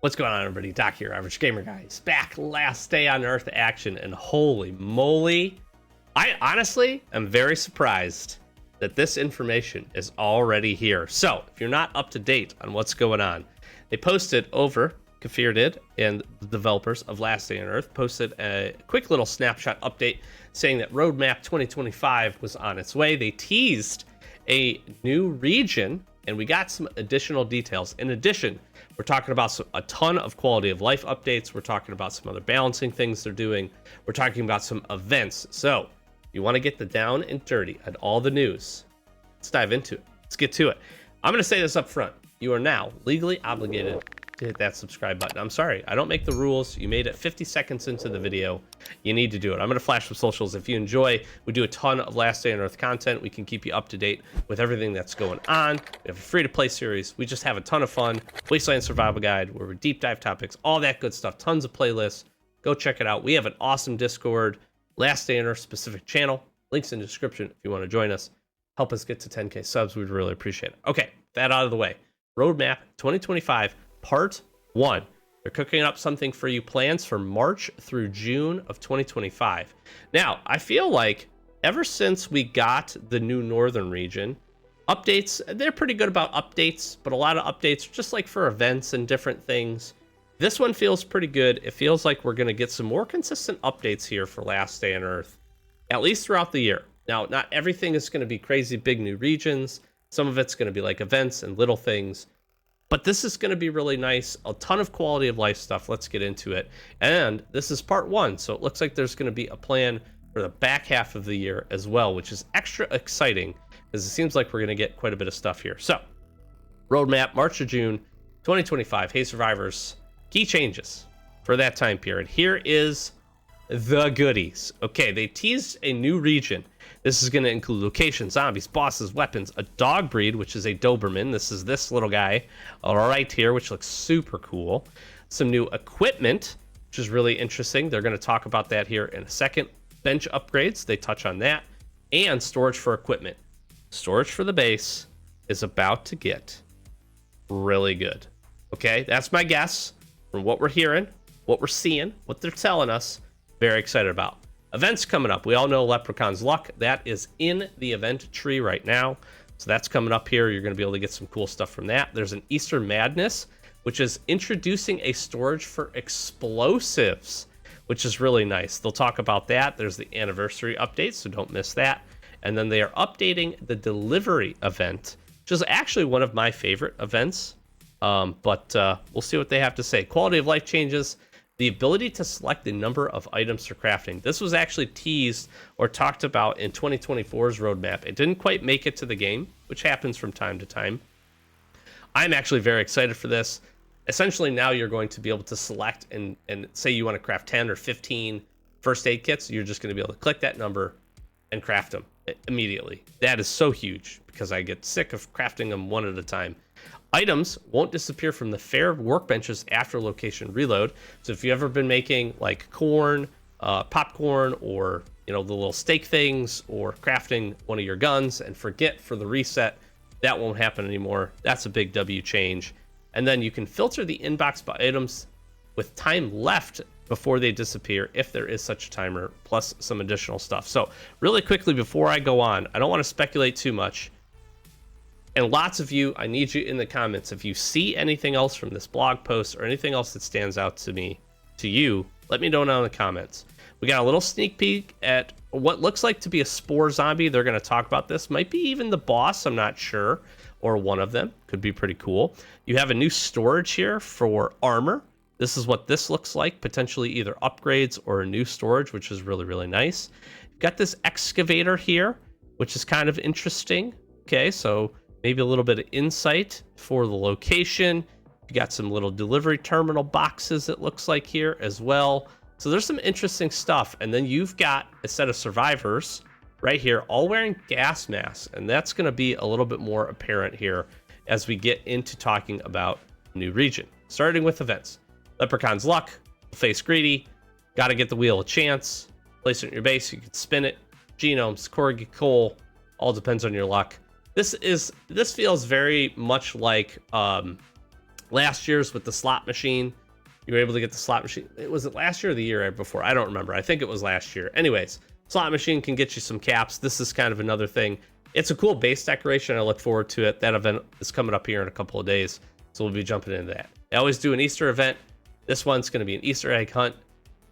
What's going on, everybody? Doc here, Average Gamer Guy. It's back, last day on Earth action, and holy moly, I honestly am very surprised that this information is already here. So, if you're not up to date on what's going on, they posted over, Kafir did, and the developers of Last Day on Earth posted a quick little snapshot update saying that Roadmap 2025 was on its way. They teased a new region, and we got some additional details. In addition, we're talking about a ton of quality of life updates. We're talking about some other balancing things they're doing. We're talking about some events. So, you want to get the down and dirty on all the news. Let's dive into it. Let's get to it. I'm going to say this up front. You are now legally obligated to hit that subscribe button. I'm sorry, I don't make the rules. You made it 50 seconds into the video. You need to do it. I'm going to flash some socials. If you enjoy, we do a ton of Last Day on Earth content. We can keep you up to date with everything that's going on. We have a free-to-play series. We just have a ton of fun. Wasteland Survival Guide, where we deep dive topics, all that good stuff. Tons of playlists. Go check it out. We have an awesome Discord, Last Day on Earth specific channel. Links in the description if you want to join us. Help us get to 10K subs. We'd really appreciate it. Okay, that out of the way. Roadmap 2025. Part 1. They're cooking up something for you, plans for March through June of 2025. Now, I feel like ever since we got the new northern region, updates, they're pretty good about updates, but a lot of updates just like for events and different things. This one feels pretty good. It feels like we're going to get some more consistent updates here for Last Day on Earth, at least throughout the year. Now, not everything is going to be crazy big new regions. Some of it's going to be like events and little things. But this is going to be really nice. A ton of quality of life stuff. Let's get into it. And this is part 1. So it looks like there's going to be a plan for the back half of the year as well, which is extra exciting because it seems like we're going to get quite a bit of stuff here. So roadmap, March or June 2025. Hey, survivors. Key changes for that time period. Here is the goodies. Okay, they teased a new region. This is going to include locations, zombies, bosses, weapons, a dog breed, which is a Doberman. This is this little guy right here, which looks super cool. Some new equipment, which is really interesting. They're going to talk about that here in a second. Bench upgrades, they touch on that. And storage for equipment. Storage for the base is about to get really good. Okay, that's my guess from what we're hearing, what we're seeing, what they're telling us. Very excited about. Events coming up. We all know Leprechaun's Luck. That is in the event tree right now. So that's coming up here. You're going to be able to get some cool stuff from that. There's an Easter Madness, which is introducing a storage for explosives, which is really nice. They'll talk about that. There's the anniversary update, so don't miss that. And then they are updating the delivery event, which is actually one of my favorite events. But we'll see what they have to say. Quality of life changes. The ability to select the number of items for crafting. This was actually teased or talked about in 2024's roadmap. It didn't quite make it to the game, which happens from time to time. I'm actually very excited for this. Essentially, now you're going to be able to select and say you want to craft 10 or 15 first aid kits. You're just going to be able to click that number and craft them immediately. That is so huge because I get sick of crafting them one at a time. Items won't disappear from the fair workbenches after location reload. So if you've ever been making like corn, popcorn, or the little steak things, or crafting one of your guns and forget for the reset, that won't happen anymore. That's a big W change. And then you can filter the inbox by items with time left before they disappear, if there is such a timer, plus some additional stuff. So really quickly before I go on, I don't want to speculate too much. And lots of you, I need you in the comments. If you see anything else from this blog post or anything else that stands out to you, let me know down in the comments. We got a little sneak peek at what looks like to be a spore zombie. They're going to talk about this. Might be even the boss, I'm not sure. Or one of them. Could be pretty cool. You have a new storage here for armor. This is what this looks like. Potentially either upgrades or a new storage, which is really, really nice. You've got this excavator here, which is kind of interesting. Okay, so maybe a little bit of insight for the location. You got some little delivery terminal boxes, it looks like here as well. So there's some interesting stuff. And then you've got a set of survivors right here, all wearing gas masks. And that's going to be a little bit more apparent here as we get into talking about new region. Starting with events. Leprechaun's Luck, Face Greedy, got to get the Wheel of Chance, place it in your base, you can spin it. Genomes, Corgi Coal, all depends on your luck. This feels very much like Last year's with the slot machine, you were able to get the slot machine. Was it last year or the year before? I don't remember. I think it was last year. Anyways, slot machine can get you some caps. This is kind of another thing. It's a cool base decoration. I look forward to it. That event is coming up here in a couple of days, so we'll be jumping into that. I always do an Easter event. This one's going to be an Easter egg hunt.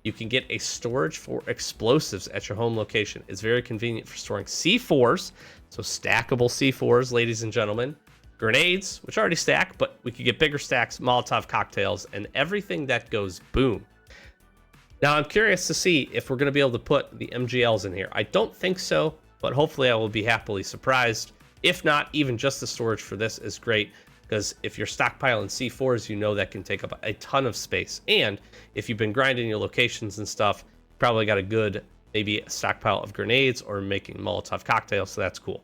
You can get a storage for explosives at your home location. It's very convenient for storing C4s, so stackable C4s, ladies and gentlemen. Grenades, which already stack, but we could get bigger stacks, Molotov cocktails, and everything that goes boom. Now, I'm curious to see if we're going to be able to put the MGLs in here. I don't think so, but hopefully I will be happily surprised. If not, even just the storage for this is great, because if you're stockpiling C4s, you know that can take up a ton of space. And if you've been grinding your locations and stuff, probably got a good, maybe a stockpile of grenades or making Molotov cocktails, so that's cool.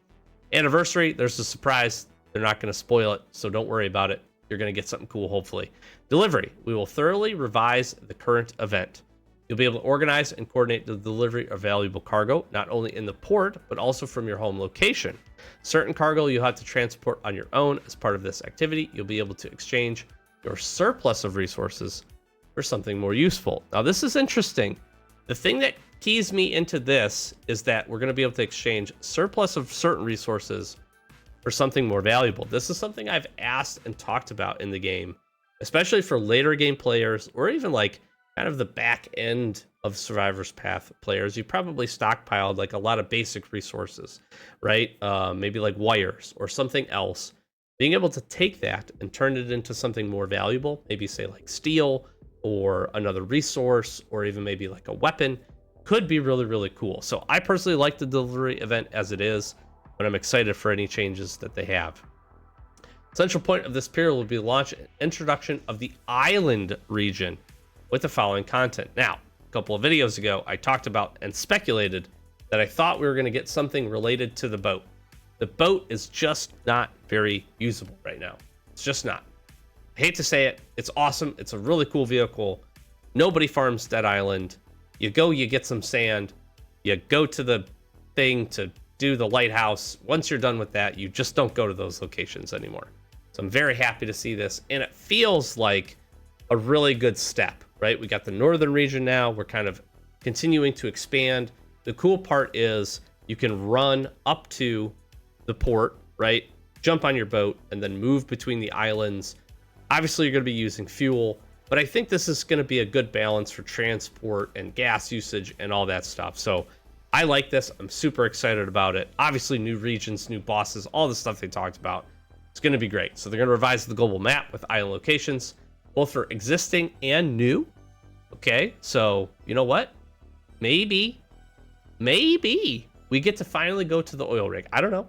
Anniversary, there's a surprise. They're not going to spoil it, so don't worry about it. You're going to get something cool, hopefully. Delivery, we will thoroughly revise the current event. You'll be able to organize and coordinate the delivery of valuable cargo, not only in the port, but also from your home location. Certain cargo you'll have to transport on your own. As part of this activity, you'll be able to exchange your surplus of resources for something more useful. Now, this is interesting. The thing that keys me into this is that we're going to be able to exchange surplus of certain resources for something more valuable. This is something I've asked and talked about in the game, especially for later game players, or even like kind of the back end of Survivor's Path players. You probably stockpiled like a lot of basic resources, right? Maybe like wires or something else. Being able to take that and turn it into something more valuable, maybe say like steel or another resource, or even maybe like a weapon, could be really, really cool. So I personally like the delivery event as it is, but I'm excited for any changes that they have. Central point of this period will be launch and introduction of the island region with the following content. Now, a couple of videos ago, I talked about and speculated that I thought we were going to get something related to the boat. The boat is just not very usable right now. It's just not. I hate to say it. It's awesome. It's a really cool vehicle. Nobody farms Dead Island. You go, you get some sand. You go to the thing to do the lighthouse. Once you're done with that, you just don't go to those locations anymore. So I'm very happy to see this, and it feels like a really good step, right? We got the northern region now. We're kind of continuing to expand. The cool part is you can run up to the port, right? Jump on your boat and then move between the islands. Obviously, you're going to be using fuel, but I think this is going to be a good balance for transport and gas usage and all that stuff. So I like this. I'm super excited about it. Obviously, new regions, new bosses, all the stuff they talked about. It's going to be great. So they're going to revise the global map with island locations, both for existing and new. Okay, so you know what? Maybe we get to finally go to the oil rig. I don't know.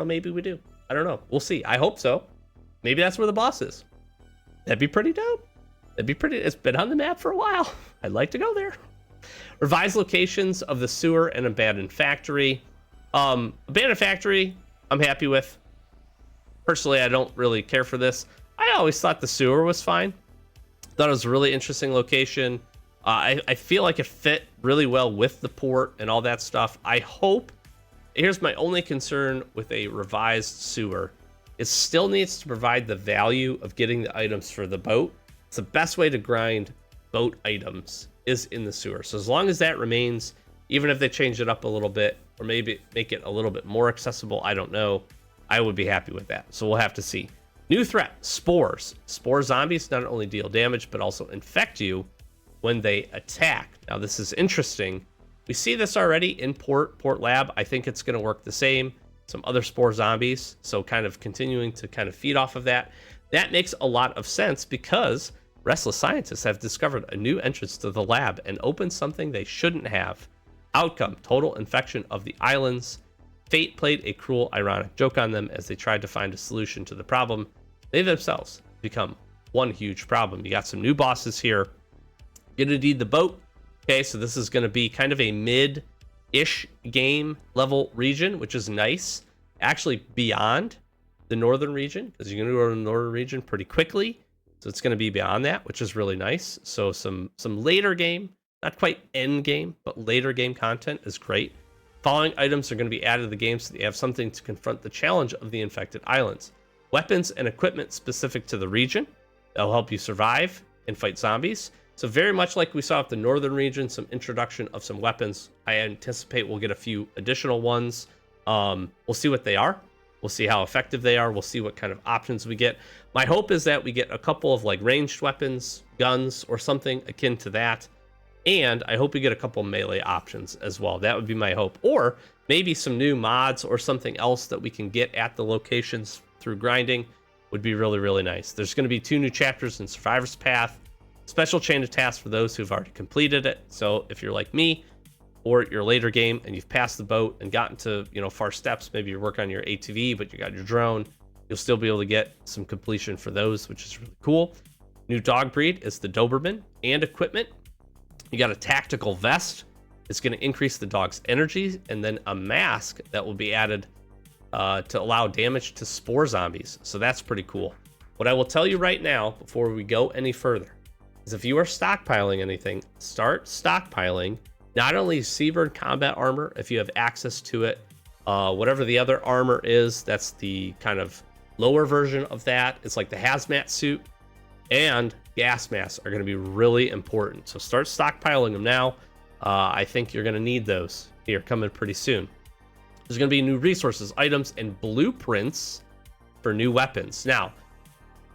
Maybe we do. I don't know. We'll see. I hope so. Maybe that's where the boss is. That'd be pretty dope. It's been on the map for a while. I'd like to go there. Revised locations of the sewer and abandoned factory. Abandoned factory, I'm happy with. Personally, I don't really care for this. I always thought the sewer was fine. Thought it was a really interesting location. I feel like it fit really well with the port and all that stuff. I hope, here's my only concern with a revised sewer. It still needs to provide the value of getting the items for the boat. It's the best way to grind boat items is in the sewer. So as long as that remains, even if they change it up a little bit, or maybe make it a little bit more accessible, I don't know, I would be happy with that. So we'll have to see. New threat, spores. Spore zombies not only deal damage, but also infect you when they attack. Now this is interesting. We see this already in Port Lab. I think it's going to work the same. Some other spore zombies. So kind of continuing to kind of feed off of that. That makes a lot of sense because restless scientists have discovered a new entrance to the lab and opened something they shouldn't have. Outcome, total infection of the islands. Fate played a cruel, ironic joke on them as they tried to find a solution to the problem. They themselves become one huge problem. You got some new bosses here. Gonna need the boat. Okay, so this is gonna be kind of a mid-ish game level region, which is nice. Actually beyond the northern region, because you're gonna go to the northern region pretty quickly. So it's gonna be beyond that, which is really nice. So some later game, not quite end game, but later game content is great. Following items are going to be added to the game so that you have something to confront the challenge of the infected islands. Weapons and equipment specific to the region. That'll help you survive and fight zombies. So very much like we saw at the northern region, some introduction of some weapons. I anticipate we'll get a few additional ones. We'll see what they are. We'll see how effective they are. We'll see what kind of options we get. My hope is that we get a couple of like ranged weapons, guns, or something akin to that. And I hope we get a couple melee options as well. That would be my hope. Or maybe some new mods or something else that we can get at the locations through grinding would be really, really nice. There's going to be 2 new chapters in Survivor's Path. Special chain of tasks for those who've already completed it. So if you're like me, or your later game and you've passed the boat and gotten to, far steps, maybe you're working on your ATV, but you got your drone, you'll still be able to get some completion for those, which is really cool. New dog breed is the Doberman and equipment. You got a tactical vest. It's going to increase the dog's energy, and then a mask that will be added to allow damage to spore zombies. So that's pretty cool. What I will tell you right now, before we go any further, is if you are stockpiling anything, start stockpiling not only Seabird combat armor, if you have access to it, whatever the other armor is, that's the kind of lower version of that. It's like the hazmat suit, and gas masks are going to be really important. So start stockpiling them now. I think you're going to need those here coming pretty soon. There's going to be new resources, items, and blueprints for new weapons. Now,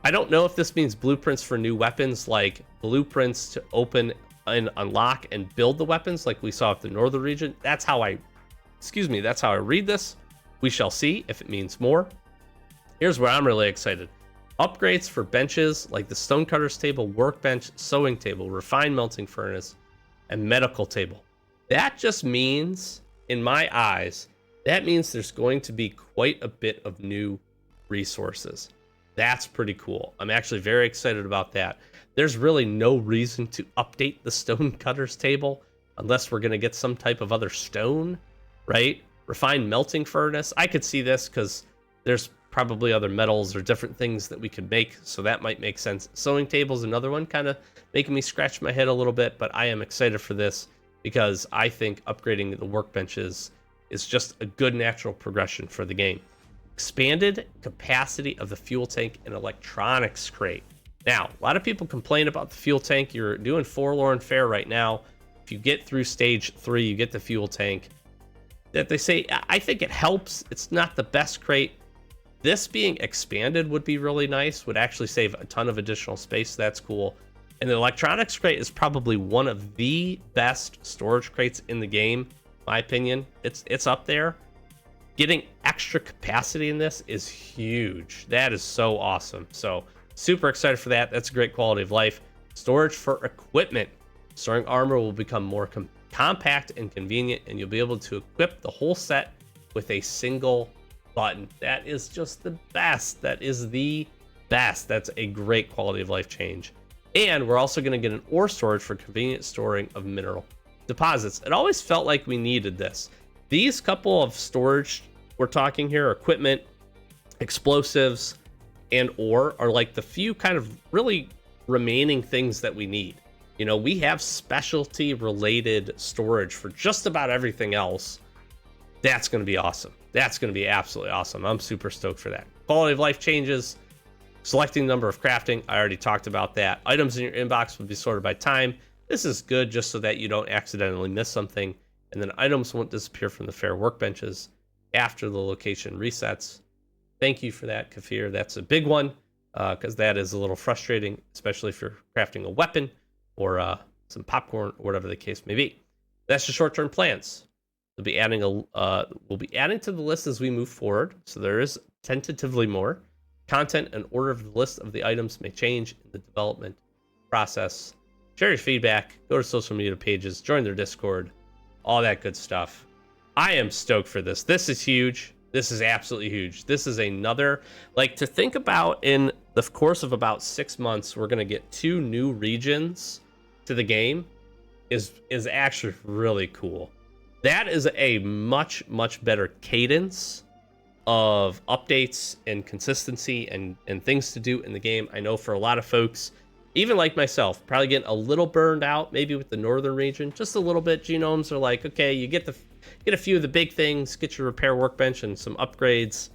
I don't know if this means blueprints for new weapons, like blueprints to open and unlock and build the weapons like we saw at the northern region. That's how I read this. We shall see if it means more. Here's where I'm really excited. Upgrades for benches like the stonecutter's table, workbench, sewing table, refined melting furnace, and medical table. That just means, in my eyes, that means there's going to be quite a bit of new resources. That's pretty cool. I'm actually very excited about that. There's really no reason to update the stonecutter's table unless we're going to get some type of other stone, right? Refined melting furnace. I could see this because there's probably other metals or different things that we could make, so that might make sense. Sewing table is another one, kind of making me scratch my head a little bit, but I am excited for this because I think upgrading the workbenches is just a good natural progression for the game. Expanded capacity of the fuel tank and electronics crate. Now, a lot of people complain about the fuel tank. You're doing forlorn fare right now. If you get through stage 3, you get the fuel tank. That they say, I think it helps. It's not the best crate. This being expanded would be really nice, would actually save a ton of additional space. That's cool. And the electronics crate is probably one of the best storage crates in the game, in my opinion. It's up there. Getting extra capacity in this is huge. That is so awesome. So super excited for that. That's a great quality of life. Storage for equipment. Storing armor will become more compact and convenient, and you'll be able to equip the whole set with a single button. That is just the best. That is the best. That's a great quality of life change. And we're also going to get an ore storage for convenient storing of mineral deposits. It always felt like we needed this. These couple of storage we're talking here, equipment, explosives, and ore are like the few kind of really remaining things that we need. We have specialty related storage for just about everything else. That's going to be awesome. That's going to be absolutely awesome. I'm super stoked for that. Quality of life changes. Selecting number of crafting. I already talked about that. Items in your inbox will be sorted by time. This is good just so that you don't accidentally miss something. And then items won't disappear from the fair workbenches after the location resets. Thank you for that, Kafir. That's a big one because that is a little frustrating, especially if you're crafting a weapon or some popcorn or whatever the case may be. That's the short-term plans. We'll be adding to the list as we move forward. So there is tentatively more. Content and order of the list of the items may change in the development process. Share your feedback. Go to social media pages. Join their Discord. All that good stuff. I am stoked for this. This is huge. This is absolutely huge. This is another, to think about in the course of about 6 months, we're going to get 2 new regions to the game is actually really cool. That is a much, much better cadence of updates and consistency and things to do in the game. I know for a lot of folks, even like myself, probably getting a little burned out, maybe with the northern region, just a little bit. Genomes are like, okay, you get a few of the big things, get your repair workbench and some upgrades,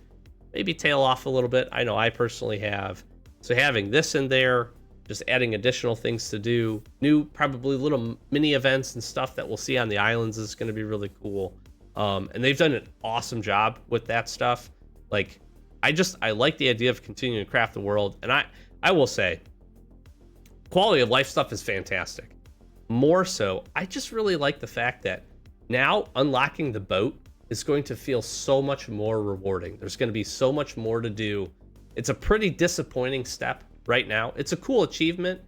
maybe tail off a little bit. I know I personally have. So having this in there just adding additional things to do, new probably little mini events and stuff that we'll see on the islands is going to be really cool. And they've done an awesome job with that stuff. Like, I like the idea of continuing to craft the world. And I will say, quality of life stuff is fantastic. More so, I just really like the fact that now unlocking the boat is going to feel so much more rewarding. There's going to be so much more to do. It's a pretty disappointing step right now. It's a cool achievement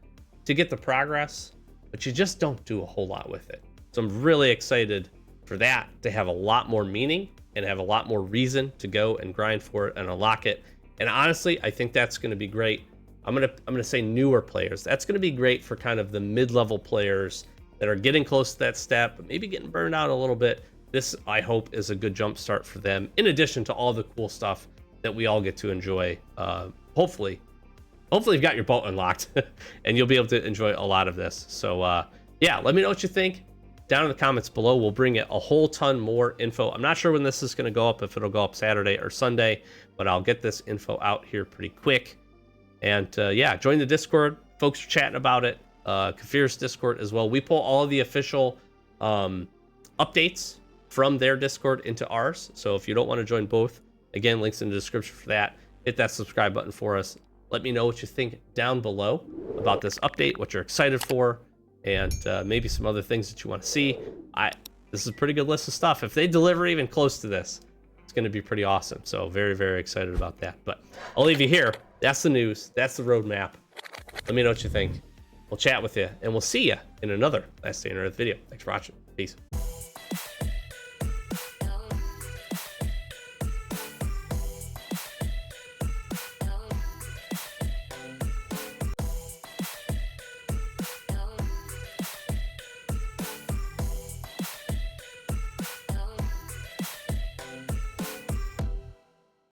to get the progress, but you just don't do a whole lot with it. So I'm really excited for that to have a lot more meaning and have a lot more reason to go and grind for it and unlock it. And honestly, I think that's going to be great. I'm gonna say newer players. That's going to be great for kind of the mid-level players that are getting close to that step, but maybe getting burned out a little bit. This, I hope, is a good jump start for them, in addition to all the cool stuff that we all get to enjoy. Hopefully you've got your boat unlocked and you'll be able to enjoy a lot of this. So yeah, let me know what you think down in the comments below. We'll bring it a whole ton more info. I'm not sure when this is going to go up, if it'll go up Saturday or Sunday, but I'll get this info out here pretty quick. And yeah, join the Discord. Folks are chatting about it. Kafir's Discord as well. We pull all of the official updates from their Discord into ours. So if you don't want to join both, again, links in the description for that. Hit that subscribe button for us. Let me know what you think down below about this update, what you're excited for, and maybe some other things that you want to see. This is a pretty good list of stuff. If they deliver even close to this, it's going to be pretty awesome. So very, very excited about that. But I'll leave you here. That's the news. That's the roadmap. Let me know what you think. We'll chat with you, and we'll see you in another Last Day on Earth video. Thanks for watching. Peace.